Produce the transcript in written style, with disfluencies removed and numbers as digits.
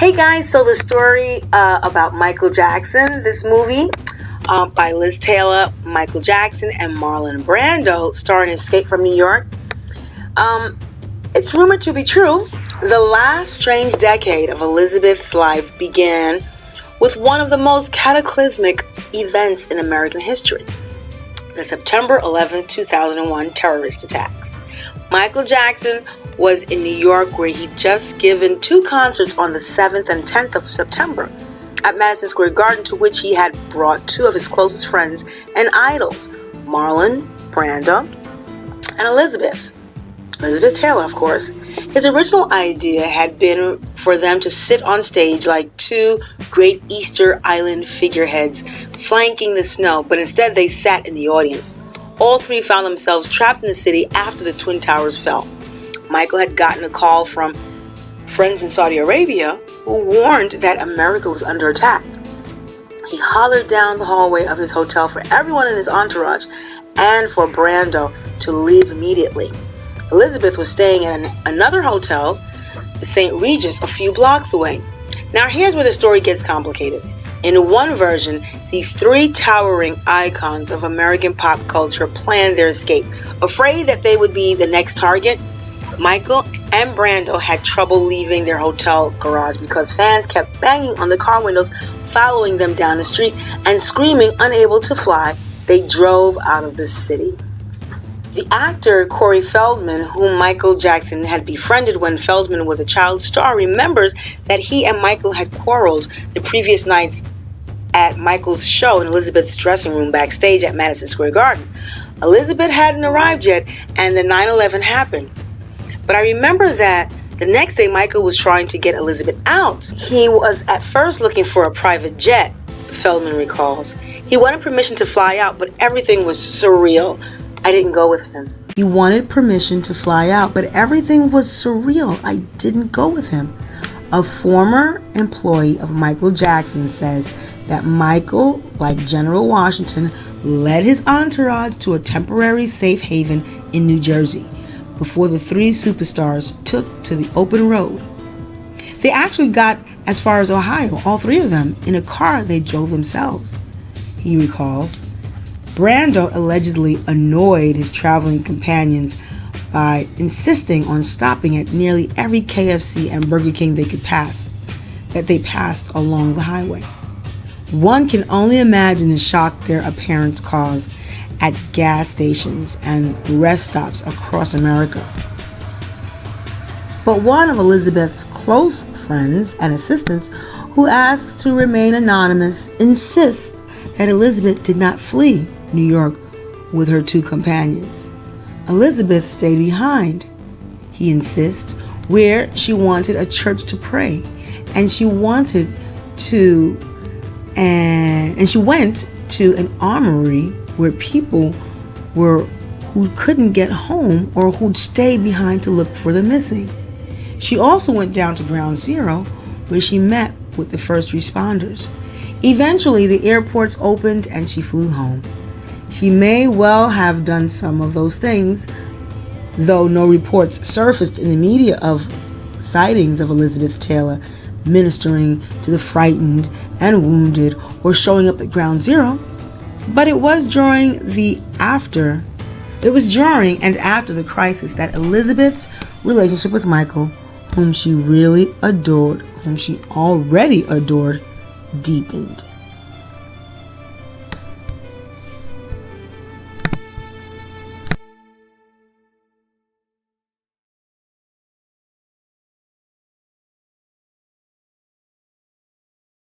Hey guys, so the story about Michael Jackson, this movie by Liz Taylor, Michael Jackson, and Marlon Brando, starring Escape from New York. It's rumored to be true. The last strange decade of Elizabeth's life began with one of the most cataclysmic events in American history, the September 11, 2001 terrorist attacks. Michael Jackson was in New York, where he'd just given two concerts on the 7th and 10th of September at Madison Square Garden, to which he had brought two of his closest friends and idols, Marlon Brando and Elizabeth Taylor, of course. His original idea had been for them to sit on stage like two great Easter Island figureheads flanking the snow, but instead they sat in the audience. All three found themselves trapped in the city after the Twin Towers fell. Michael had gotten a call from friends in Saudi Arabia who warned that America was under attack. He hollered down the hallway of his hotel for everyone in his entourage and for Brando to leave immediately. Elizabeth was staying at another hotel, the St. Regis, a few blocks away. Now here's where the story gets complicated. In one version, these three towering icons of American pop culture planned their escape. Afraid that they would be the next target, Michael and Brando had trouble leaving their hotel garage because fans kept banging on the car windows, following them down the street, and screaming, unable to fly. They drove out of the city. The actor Corey Feldman, whom Michael Jackson had befriended when Feldman was a child star, remembers that he and Michael had quarreled the previous nights at Michael's show in Elizabeth's dressing room backstage at Madison Square Garden. Elizabeth hadn't arrived yet, and the 9/11 happened. But I remember that the next day Michael was trying to get Elizabeth out. He was at first looking for a private jet, Feldman recalls. He wanted permission to fly out, but everything was surreal. I didn't go with him. He wanted permission to fly out, but everything was surreal. I didn't go with him. A former employee of Michael Jackson says that Michael, like General Washington, led his entourage to a temporary safe haven in New Jersey before the three superstars took to the open road. They actually got as far as Ohio, all three of them, in a car they drove themselves, he recalls. Brando allegedly annoyed his traveling companions by insisting on stopping at nearly every KFC and Burger King they passed along the highway. One can only imagine the shock their appearance caused at gas stations and rest stops across America. But one of Elizabeth's close friends and assistants, who asks to remain anonymous, insists that Elizabeth did not flee New York with her two companions. Elizabeth stayed behind, he insists, where she wanted a church to pray, and she went to an armory where people were who couldn't get home or who'd stay behind to look for the missing. She also went down to Ground Zero, where she met with the first responders. Eventually, the airports opened and she flew home. She may well have done some of those things, though no reports surfaced in the media of sightings of Elizabeth Taylor ministering to the frightened and wounded or showing up at Ground Zero. But it was during and after the crisis that Elizabeth's relationship with Michael, whom she already adored, deepened.